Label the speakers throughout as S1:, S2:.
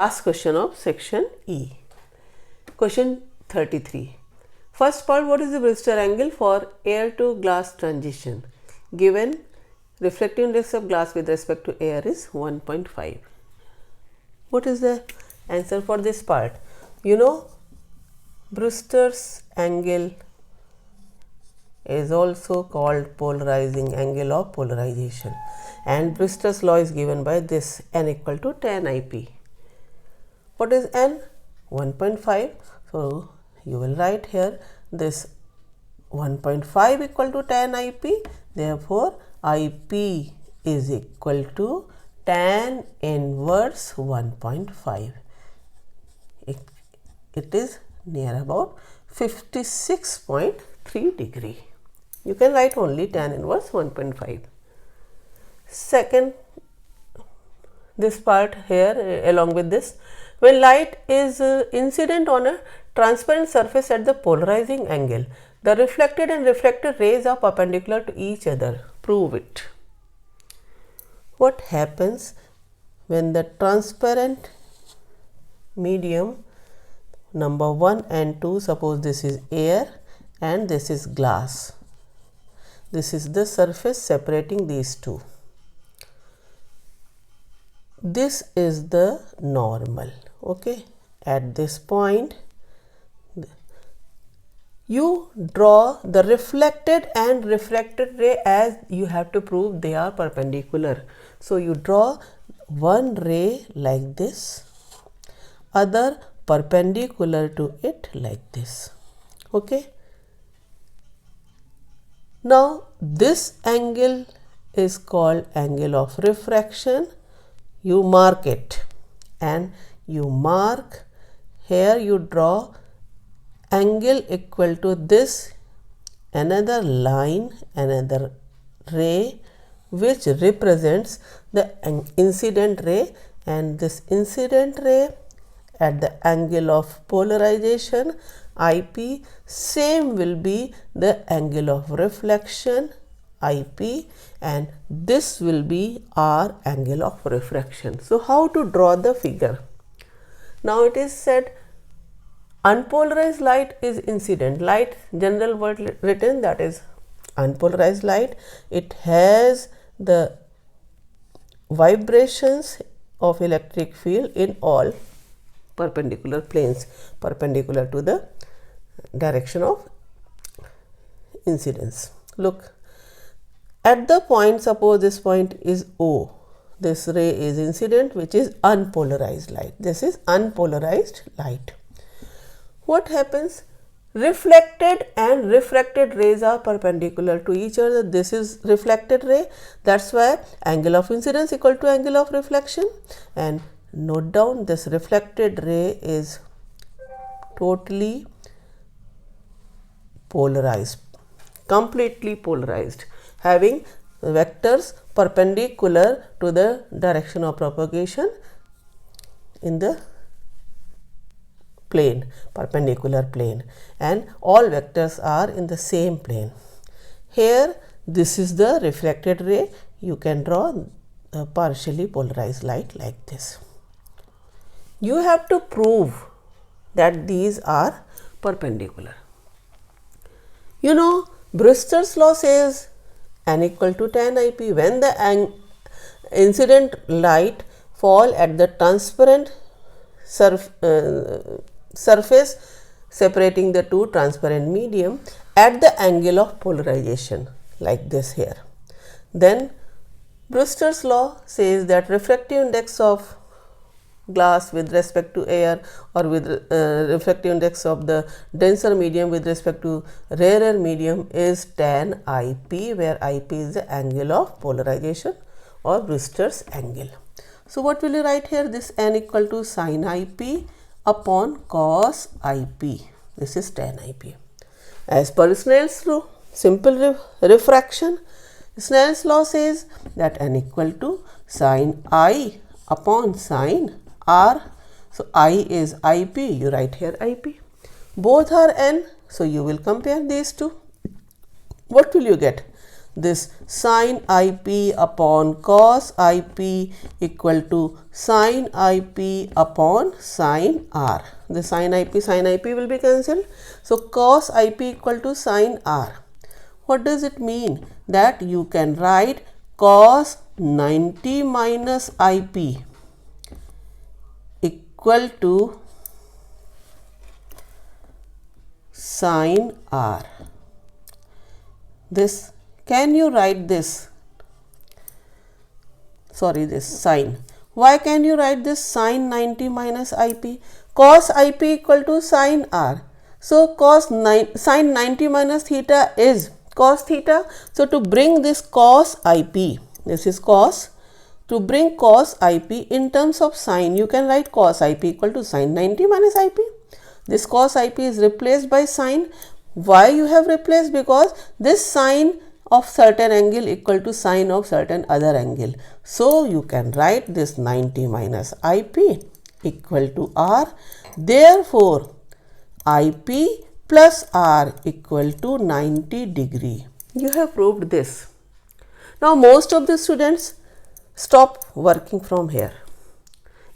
S1: Last question of section E. Question 33. First part, what is the Brewster angle for air to glass transition? Given refractive index of glass with respect to air is 1.5. What is the answer for this part? You know, Brewster's angle is also called polarizing angle of polarization, and Brewster's law is given by this n equal to tan IP. What is n? 1.5. So you will write here this 1.5 equal to tan IP. Therefore, IP is equal to tan inverse 1.5. It is near about 56.3 degree. You can write only tan inverse 1.5. Second, this part here along with this, when light is incident on a transparent surface at the polarizing angle, the reflected and refracted rays are perpendicular to each other. Prove it. What happens when the transparent medium number 1 and 2, suppose this is air and this is glass. This is the surface separating these two. This is the normal. Okay, at this point you draw the reflected and refracted ray, as you have to prove they are perpendicular. So you draw one ray like this, other perpendicular to it like this. Okay, now this angle is called angle of refraction. You mark it, and you mark here, you draw angle equal to this, another line, another ray which represents the incident ray, and this incident ray at the angle of polarization IP, same will be the angle of reflection IP, and this will be our angle of refraction. So how to draw the figure? Now it is said unpolarized light is incident light, general word written, that is unpolarized light. It has the vibrations of electric field in all perpendicular planes, perpendicular to the direction of incidence. Look, at the point, suppose this point is O, this ray is incident, which is unpolarized light. This is unpolarized light. What happens? Reflected and refracted rays are perpendicular to each other. This is reflected ray, that's why angle of incidence equal to angle of reflection. And note down, this reflected ray is totally polarized, completely polarized, having vectors perpendicular to the direction of propagation in the plane, perpendicular plane, and all vectors are in the same plane. Here this is the reflected ray. You can draw a partially polarized light like this. You have to prove that these are perpendicular. You know, Brewster's law says n equal to tan IP. When the incident light fall at the transparent surface separating the two transparent medium at the angle of polarization like this here, then Brewster's law says that refractive index of glass with respect to air, or with refractive index of the denser medium with respect to rarer medium is tan IP, where IP is the angle of polarization or Brewster's angle. So what will you write here? This n equal to sin IP upon cos IP. This is tan IP. As per Snell's law, simple refraction, Snell's law says that n equal to sin I upon sin R. So I is IP, you write here IP. Both are n, so you will compare these two. What will you get? this sin IP upon cos IP equal to sin IP upon sin R. The sin IP will be cancelled. So cos IP equal to sin R. What does it mean? That you can write cos 90 minus IP equal to sin R. This, can you write this? Sorry, this sin. Why can you write this sin 90 minus IP? Cos IP equal to sin R. So sin 90 minus theta is cos theta. So to bring this cos IP, this is cos. To bring cos IP in terms of sin, you can write cos IP equal to sin 90 minus IP. This cos IP is replaced by sin. Why you have replaced? Because this sine of certain angle equal to sine of certain other angle. So you can write this 90 minus IP equal to R. Therefore, IP plus R equal to 90 degree. You have proved this. Now most of the students stop working from here.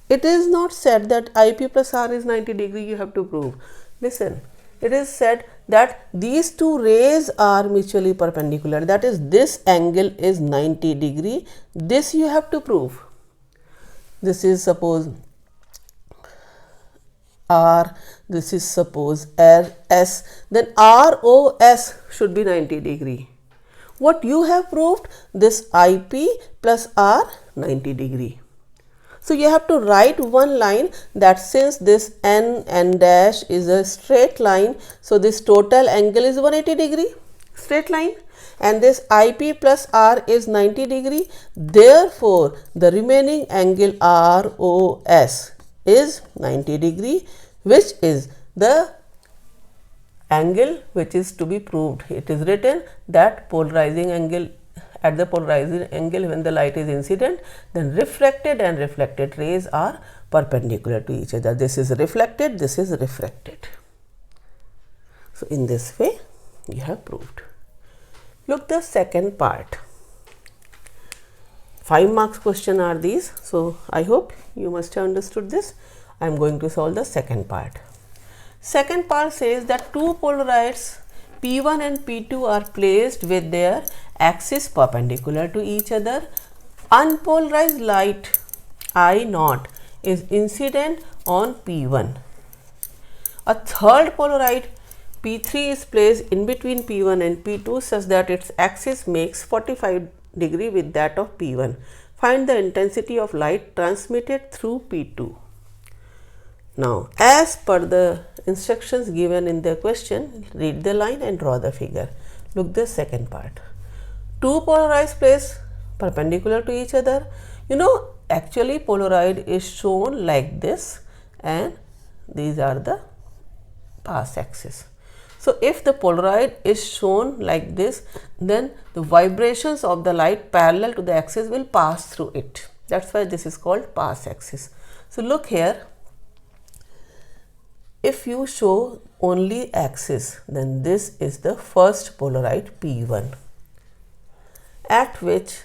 S1: It is not said that IP plus R is 90 degree you have to prove. Listen, it is said that these two rays are mutually perpendicular. That is, this angle is 90 degree. This you have to prove. This is suppose R, this is suppose S, then ROS should be 90 degree. What you have proved? This IP plus R 90 degree. So you have to write one line that since this N dash is a straight line, so this total angle is 180 degree, straight line, and this IP plus R is 90 degree. Therefore, the remaining angle ROS is 90 degree, which is the angle which is to be proved. It is written that polarizing angle, at the polarizing angle when the light is incident, then refracted and reflected rays are perpendicular to each other. This is reflected, this is refracted. So in this way you have proved. Look the second part. 5 marks question are these. So I hope you must have understood this. I am going to solve the second part. Second part says that two polarites P1 and P2 are placed with their axis perpendicular to each other. Unpolarized light I naught is incident on P1. A third polarized P3 is placed in between P1 and P2 such that its axis makes 45 degree with that of P1. Find the intensity of light transmitted through P2. Now, as per the instructions given in the question, read the line and draw the figure. Look the second part. Two polarized plates perpendicular to each other. You know, actually polaroid is shown like this and these are the pass axis. So if the polaroid is shown like this, then the vibrations of the light parallel to the axis will pass through it. That's why this is called pass axis. So look here. If you show only axis, then this is the first polaroid P1, at which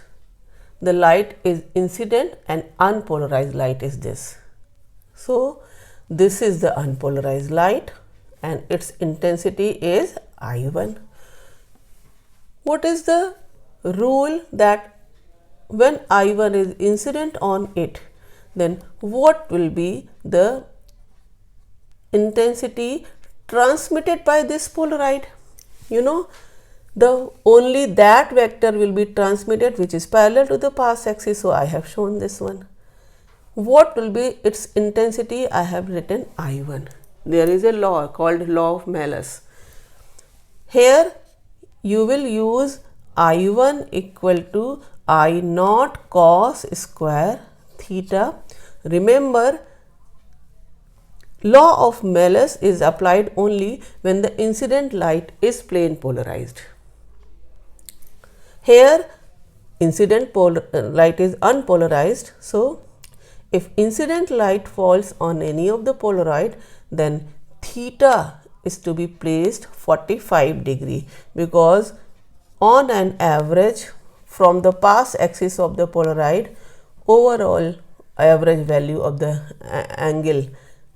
S1: the light is incident and unpolarized light is this. So this is the unpolarized light and its intensity is I1. What is the rule? That when I1 is incident on it, then what will be the intensity transmitted by this polaroid? You know, the only that vector will be transmitted which is parallel to the pass axis. So I have shown this one. What will be its intensity? I have written I1. There is a law called law of Malus. Here you will use I1 equal to I naught cos square theta. Remember, law of Malus is applied only when the incident light is plane polarized. Here incident light is unpolarized. So if incident light falls on any of the polaroid, then theta is to be placed 45 degree, because on an average from the path axis of the polaroid, overall average value of the angle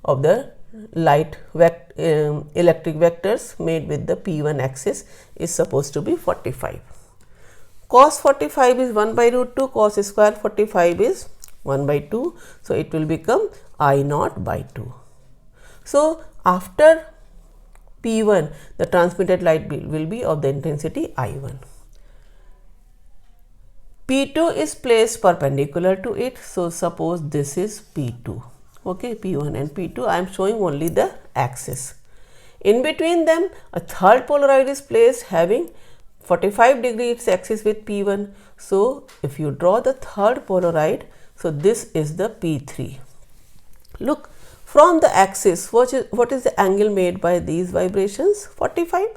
S1: of the light electric vectors made with the P1 axis is supposed to be 45. Cos 45 is 1 by root 2, cos square 45 is 1 by 2. So, it will become I naught by 2. So, after P1, the transmitted light will be of the intensity I1. P2 is placed perpendicular to it. So, suppose this is P2. Okay, P1 and P2, I am showing only the axis. In between them, a third polaroid is placed having 45 degree its axis with P1. So, if you draw the third polaroid, so this is the P3. Look, from the axis, what is the angle made by these vibrations? 45.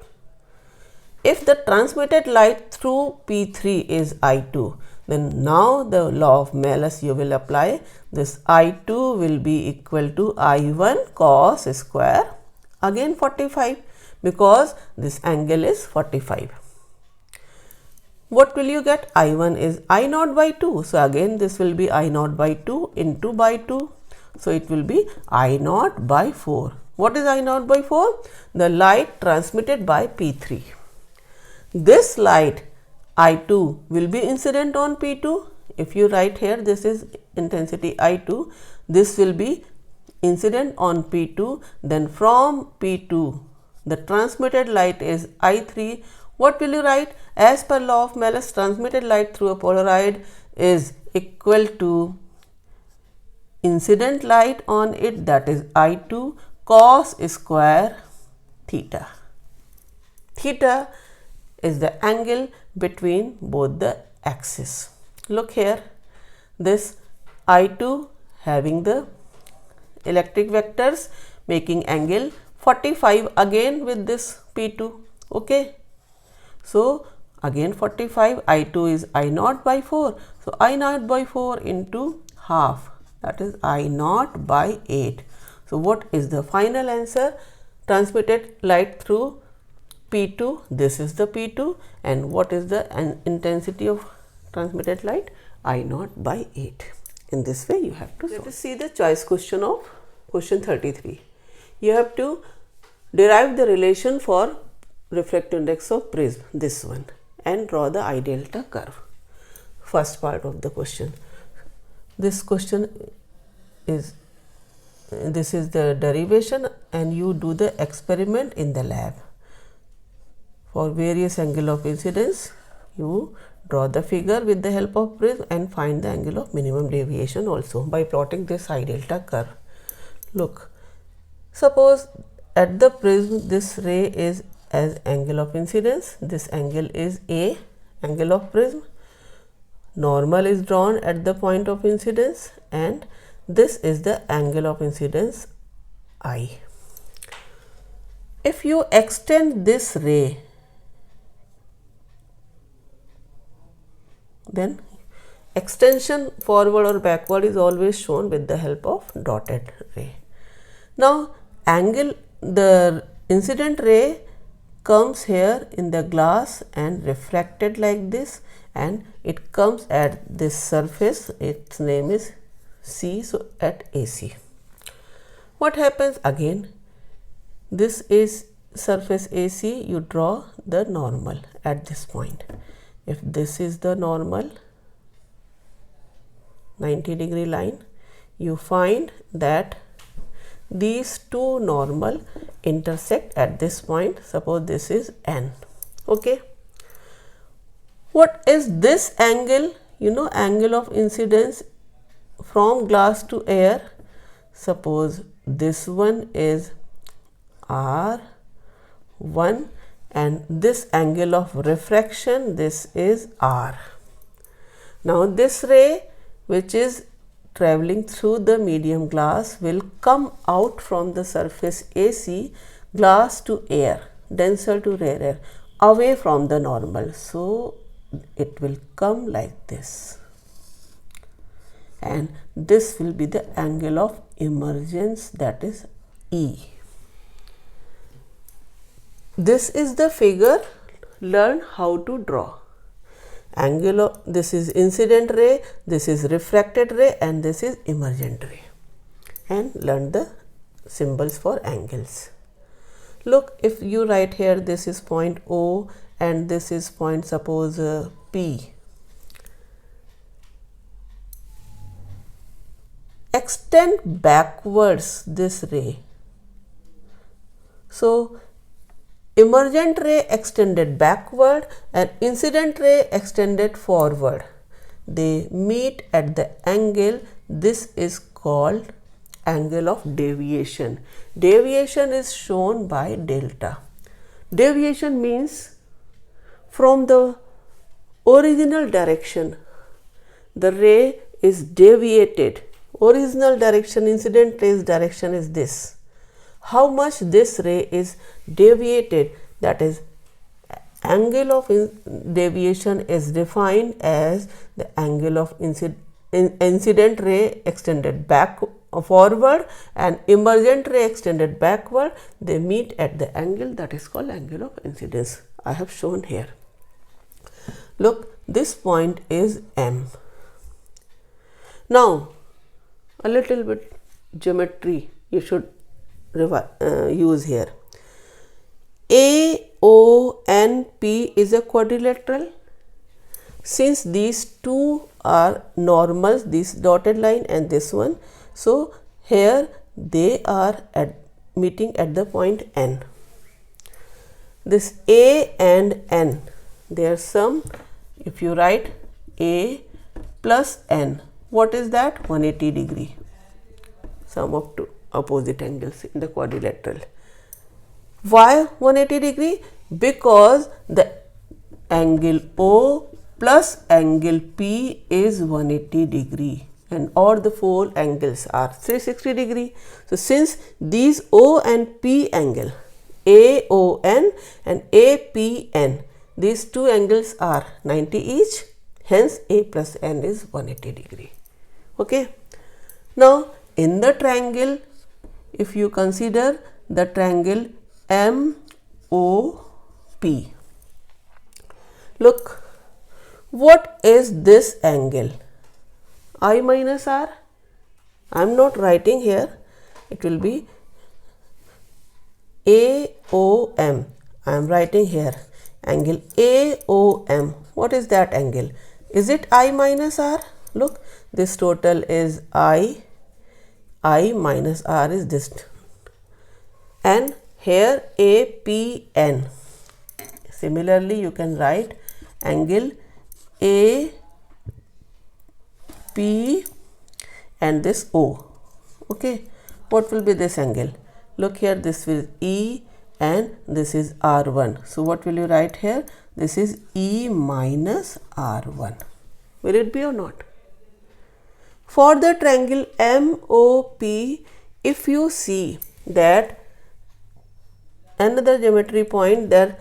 S1: If the transmitted light through P3 is I2, then now the law of Malus you will apply. This I2 will be equal to I1 cos square, again 45, because this angle is 45. What will you get? I1 is I naught by 2. So, again this will be I naught by 2 into by 2. So, it will be I naught by 4. What is I naught by 4? The light transmitted by P3. This light I2 will be incident on P2. If you write here, this is intensity I2, this will be incident on P2. Then from P2, the transmitted light is I3. What will you write? As per law of Malus, transmitted light through a polaroid is equal to incident light on it, that is I2 cos square theta. Theta is the angle between both the axes. Look here, this I2 having the electric vectors making angle 45 again with this P2. Okay. So, again 45, I2 is I naught by 4. So, I naught by 4 into half, that is I naught by 8. So, what is the final answer? Transmitted light through P2, this is the P2, and what is the intensity of transmitted light? I naught by 8. In this way you have to solve. Let us see the choice question of question 33. You have to derive the relation for refractive index of prism, this one, and draw the I delta curve. First part of the question. This question is, this is the derivation, and you do the experiment in the lab. For various angle of incidence, you draw the figure with the help of prism and find the angle of minimum deviation also by plotting this I delta curve. Look, suppose at the prism this ray is as angle of incidence, this angle is A, angle of prism, normal is drawn at the point of incidence, and this is the angle of incidence I. If you extend this ray, then extension forward or backward is always shown with the help of dotted ray. Now, the incident ray comes here in the glass and refracted like this, and it comes at this surface, its name is C, so at AC. What happens again? This is surface AC, you draw the normal at this point. If this is the normal 90-degree line, you find that these two normal intersect at this point. Suppose this is N. Okay. What is this angle? You know, angle of incidence from glass to air. Suppose this one is R1 and this angle of refraction, this is R. Now, this ray which is traveling through the medium glass will come out from the surface AC, glass to air, denser to rarer, away from the normal. So, it will come like this, and this will be the angle of emergence, that is E. This is the figure learn how to draw. Angle of, this is incident ray, this is refracted ray, and this is emergent ray, and learn the symbols for angles. Look, if you write here, this is point O and this is point, suppose P. Extend backwards this ray. So emergent ray extended backward and incident ray extended forward. They meet at the angle. This is called angle of deviation. Deviation is shown by delta. Deviation means from the original direction, the ray is deviated. Original direction, incident ray's direction is this. How much this ray is deviated, that is, angle of deviation is defined as the angle of incident ray extended forward and emergent ray extended backward. They meet at the angle, that is called angle of incidence. I have shown here. Look, this point is M. Now a little bit geometry you should use here. AONP is a quadrilateral. Since these two are normals, this dotted line and this one, so here they are meeting at the point N. This A and N, their sum, if you write A plus N, what is that? 180 degree. Sum of two opposite angles in the quadrilateral. Why 180 degree? Because the angle O plus angle P is 180 degree and all the four angles are 360 degree. So since these O and P angle, AON and APN, these two angles are 90 each, hence A plus N is 180 degree. Okay. Now in the triangle, if you consider the triangle MOP, look, what is this angle? I minus R. I am not writing here, it will be AOM. I am writing here angle AOM. What is that angle? Is it I minus R? Look, this total is I minus R is this, and here APN. Similarly, you can write angle AP and this O. Okay, what will be this angle? Look here, this is E and this is R1. So what will you write here? This is E minus R1. Will it be or not? For the triangle MOP, if you see that another geometry point, that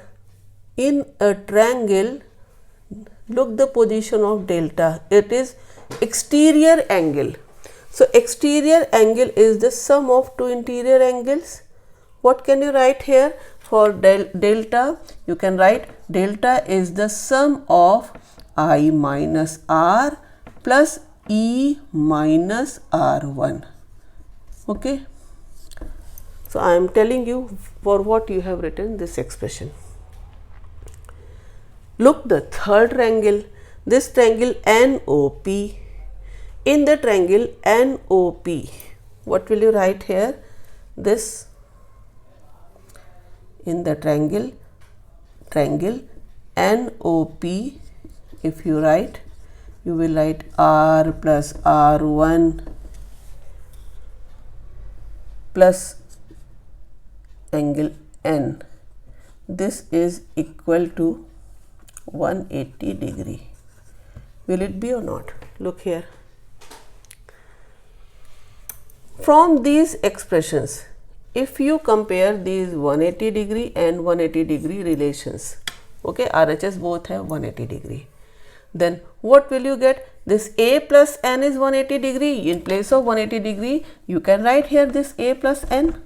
S1: in a triangle, look the position of delta, it is exterior angle. So exterior angle is the sum of two interior angles. What can you write here for delta? You can write delta is the sum of I minus R plus E minus R1. Okay. So I am telling you for what you have written this expression. Look, the third triangle, this triangle NOP. In the triangle NOP, what will you write here? This in the triangle NOP, if you write, you will write R plus R1 plus angle N. This is equal to 180 degree. Will it be or not? Look here. From these expressions, if you compare these 180 degree and 180 degree relations, okay, RHS both have 180 degree, then what will you get? This A plus N is 180 degree. In place of 180 degree, you can write here this A plus N.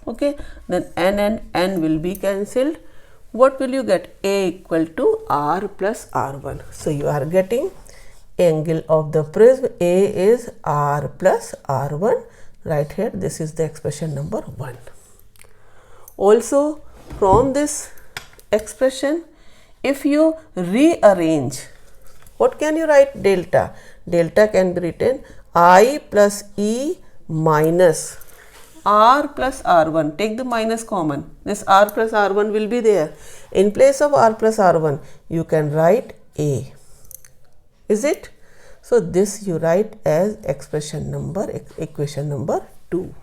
S1: Okay, then N and N will be cancelled. what will you get? A equal to R plus R1. So you are getting angle of the prism A is R plus R1. Right here, this is the expression number 1. Also, from this expression, if you rearrange, what can you write? Delta. Delta can be written I plus E minus R plus R1. Take the minus common. This R plus R1 will be there. In place of R plus R1, you can write A. Is it? So this you write as equation number 2.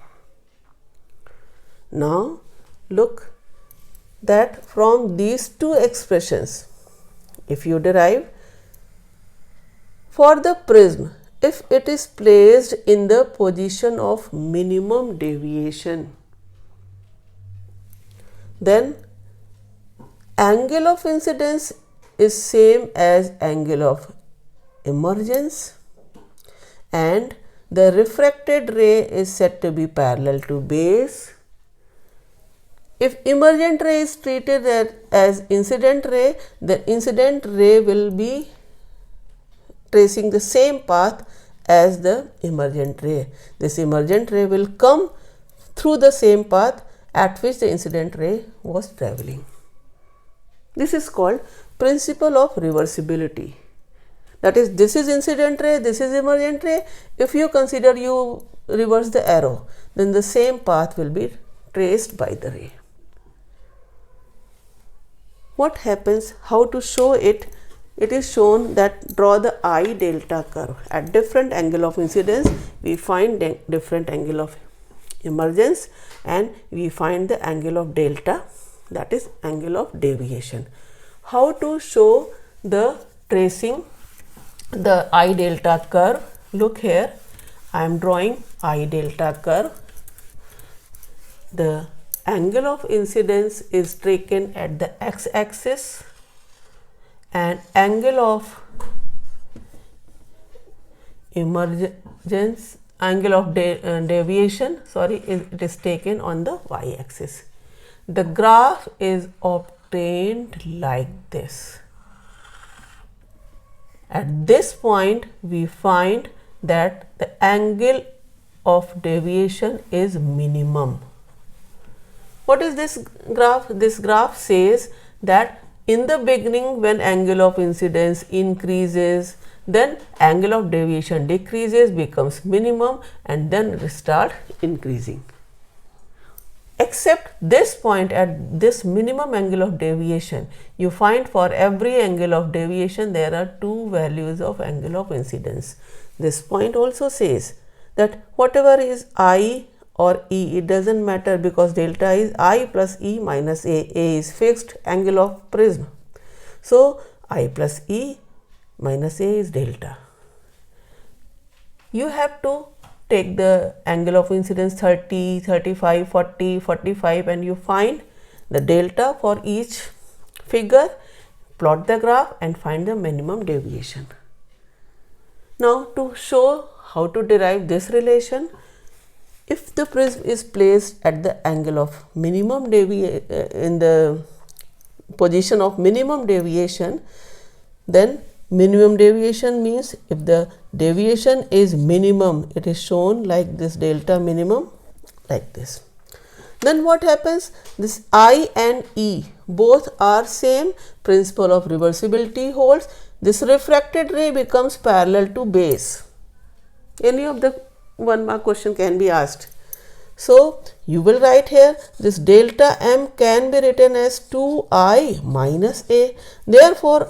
S1: Now look that from these two expressions, if you derive for the prism, if it is placed in the position of minimum deviation, then angle of incidence is same as angle of emergence, and the refracted ray is said to be parallel to base. If emergent ray is treated as incident ray, the incident ray will be tracing the same path as the emergent ray. This emergent ray will come through the same path at which the incident ray was traveling. This is called principle of reversibility. That is, this is incident ray, this is emergent ray. If you consider you reverse the arrow, then the same path will be traced by the ray. What happens? How to show it? It is shown that draw the I delta curve. At different angle of incidence, we find different angle of emergence, and we find the angle of delta, that is angle of deviation. How to show the tracing the I delta curve? Look here, I am drawing I delta curve. The angle of incidence is taken at the x-axis, and angle of emergence, angle of deviation, it is taken on the y-axis. The graph is obtained like this. At this point, we find that the angle of deviation is minimum. What is this graph? This graph says that in the beginning, when angle of incidence increases, then angle of deviation decreases, becomes minimum, and then it start increasing. Except this point, at this minimum angle of deviation, you find for every angle of deviation there are two values of angle of incidence. This point also says that whatever is I or E, it doesn't matter, because delta is I plus E minus A. A is fixed angle of prism. So I plus E minus A is delta. You have to take the angle of incidence 30, 35, 40, 45, and you find the delta for each figure, plot the graph and find the minimum deviation. Now to show how to derive this relation, if the prism is placed at the angle of minimum in the position of minimum deviation, then minimum deviation means if the deviation is minimum, it is shown like this, delta minimum, like this. Then what happens? This I and E both are same, principle of reversibility holds. This refracted ray becomes parallel to base. Any of the 1 mark question can be asked. So you will write here, this delta m can be written as 2I minus A. Therefore,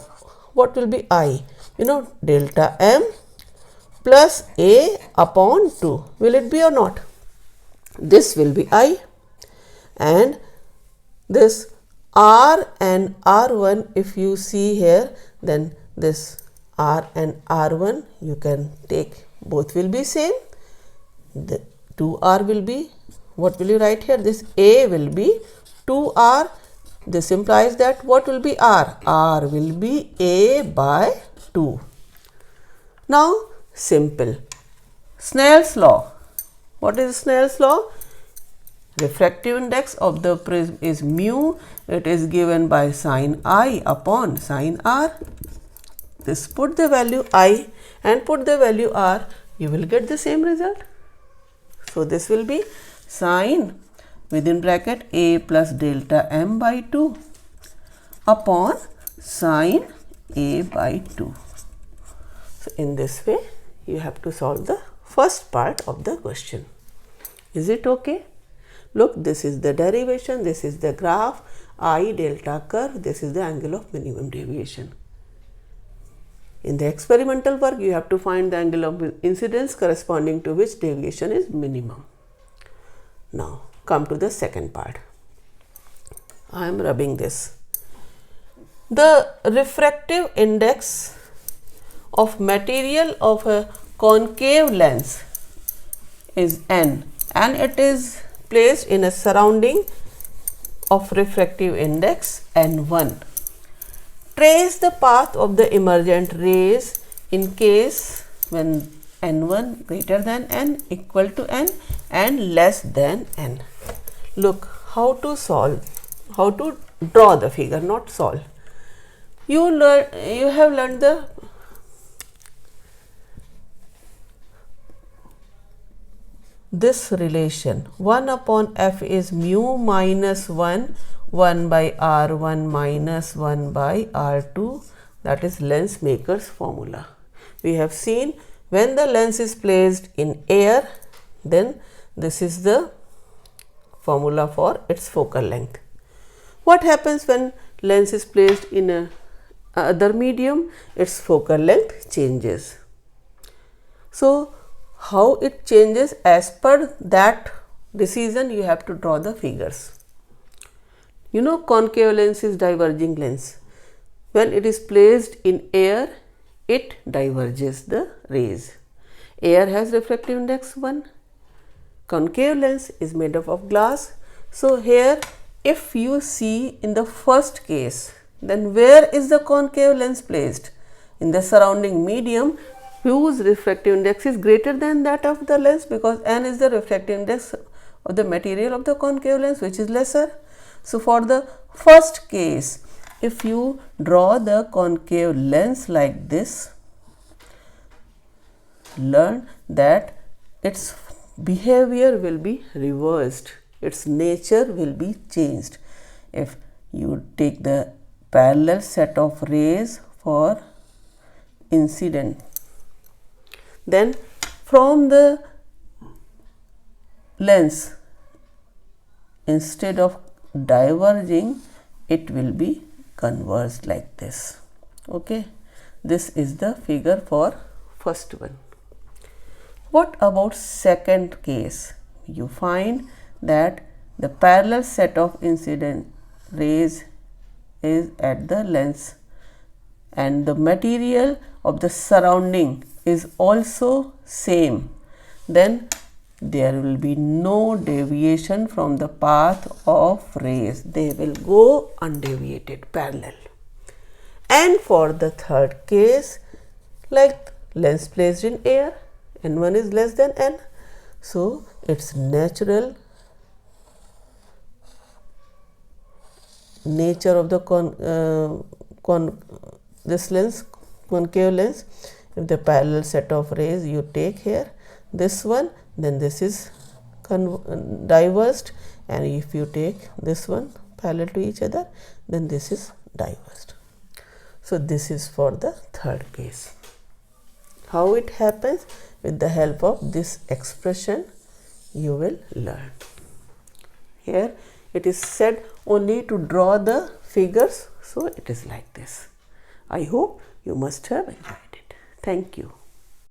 S1: what will be I? You know, delta m plus A upon 2. Will it be or not? This will be I, and this R and R1, if you see here, then this R and R1 you can take, both will be same. The 2R will be, what will you write here? This A will be 2R. This implies that what will be R? R will be A by 2. Now simple. Snell's law. What is Snell's law? refractive index of the prism is mu. It is given by sin I upon sin R. This put the value I and put the value R, you will get the same result. So this will be sin within bracket A plus delta m by 2 upon sin A by 2. So in this way you have to solve the first part of the question. Is it okay? Look, this is the derivation, this is the graph, I delta curve, this is the angle of minimum deviation. In the experimental work, you have to find the angle of incidence corresponding to which deviation is minimum. Now, come to the second part. I am rubbing this. The refractive index of material of a concave lens is n, and it is placed in a surrounding of refractive index n1. Trace the path of the emergent rays in case when n1 greater than n, equal to n and less than n. Look how to solve, how to draw the figure, not solve. You have learned the this relation 1 upon f is mu minus 1 by r1 minus 1 by r2, that is lens maker's formula. We have seen when the lens is placed in air, then this is the formula for its focal length. What happens when lens is placed in a other medium? Its focal length changes. So how it changes, as per that decision you have to draw the figures. You know, concave lens is diverging lens. When it is placed in air, it diverges the rays. Air has refractive index 1. Concave lens is made up of glass. So here, if you see in the first case, then where is the concave lens placed? In the surrounding medium, whose refractive index is greater than that of the lens, because n is the refractive index of the material of the concave lens, which is lesser. So for the first case, if you draw the concave lens like this, learn that its behavior will be reversed, its nature will be changed. If you take the parallel set of rays for incident, then from the lens, instead of diverging, it will be converged like this. Okay, this is the figure for first one. What about second case? You find that the parallel set of incident rays is at the lens and the material of the surrounding is also same, then there will be no deviation from the path of rays. They will go undeviated, parallel. And for the third case, like lens placed in air, n1 is less than n, so its natural nature of the this lens, concave lens, if the parallel set of rays you take here, this one, then this is diverged, and if you take this one parallel to each other, then this is diverged. So this is for the third case. How it happens? With the help of this expression you will learn. Here it is said only to draw the figures, so it is like this. I hope you must have enjoyed it. Thank you.